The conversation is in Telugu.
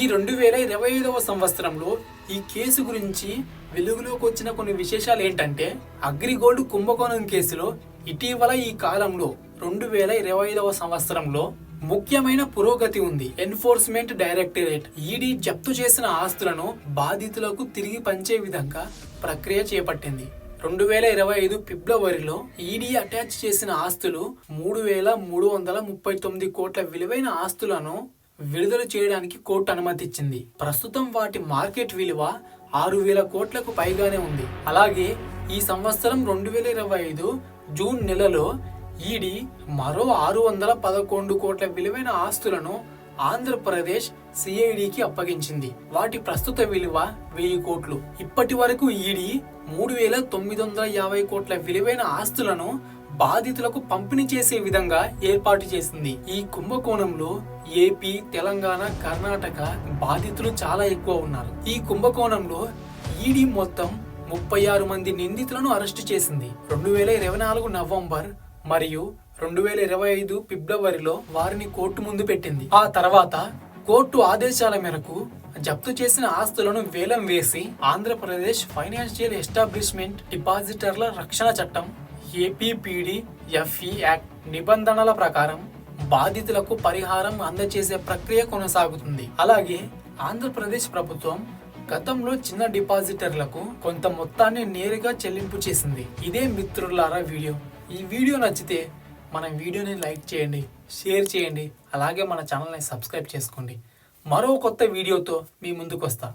2025వ సంవత్సరంలో ఈ కేసు గురించి వెలుగులోకి వచ్చిన కొన్ని విశేషాలు ఏంటంటే, అగ్రిగోల్డ్ కుంభకోణం కేసులో ఇటీవల ఈ కాలంలో 2025వ సంవత్సరంలో ముఖ్యమైన పురోగతి ఉంది. ఎన్ఫోర్స్మెంట్ డైరెక్టరేట్ ఈడీ జప్తు చేసిన ఆస్తులను బాధితులకు తిరిగి పంచే విధంగా ప్రక్రియ చేపట్టింది. 2025 ఫిబ్రవరిలో ఈడీ అటాచ్ చేసిన ఆస్తులు 3,339 కోట్ల విలువైన ఆస్తులను విడుదల చేయడానికి కోర్టు అనుమతిచ్చింది. ప్రస్తుతం వాటి మార్కెట్ విలువ 6,000 కోట్లకు పైగానే ఉంది. అలాగే ఈ సంవత్సరం 2025 జూన్ నెలలో ఈడీ మరో 611 కోట్ల విలువైన ఆస్తులను ఆంధ్రప్రదేశ్ సిఐడికి అప్పగించింది. వాటి ప్రస్తుత విలువ 1000 కోట్లు. ఇప్పటి వరకు ఈడీ 3,950 కోట్ల విలువైన ఆస్తులను బాధితులకు పంపిణీ చేసే విధంగా ఏర్పాటు చేసింది. ఈ కుంభకోణంలో ఏపీ, తెలంగాణ, కర్ణాటక బాధితులు చాలా ఎక్కువ ఉన్నారు. ఈ కుంభకోణంలో ఈడీ మొత్తం 36 మంది నిందితులను అరెస్టు చేసింది. 2024 నవంబర్ మరియు 2025 ఫిబ్రవరిలో వారిని కోర్టు ముందు పెట్టింది. ఆ తర్వాత కోర్టు ఆదేశాల మేరకు జప్తు చేసిన ఆస్తులను వేలం వేసి ఆంధ్రప్రదేశ్ ఫైనాన్షియల్ ఎస్టాబ్లిష్మెంట్ డిపాజిటర్ల రక్షణ చట్టం ఏపీపీడీఎఫ్ఈ యాక్ట్ నిబంధనల ప్రకారం బాధితులకు పరిహారం అందజేసే ప్రక్రియ కొనసాగుతుంది. అలాగే ఆంధ్రప్రదేశ్ ప్రభుత్వం గతంలో చిన్న డిపాజిటర్లకు కొంత మొత్తాన్ని నేరుగా చెల్లింపు చేసింది. ఇదే మిత్రులారా వీడియో. ఈ వీడియో నచ్చితే మన వీడియోని లైక్ చేయండి, షేర్ చేయండి, అలాగే మన ఛానల్ని సబ్స్క్రైబ్ చేసుకోండి. మరో కొత్త వీడియోతో మీ ముందుకు వస్తా.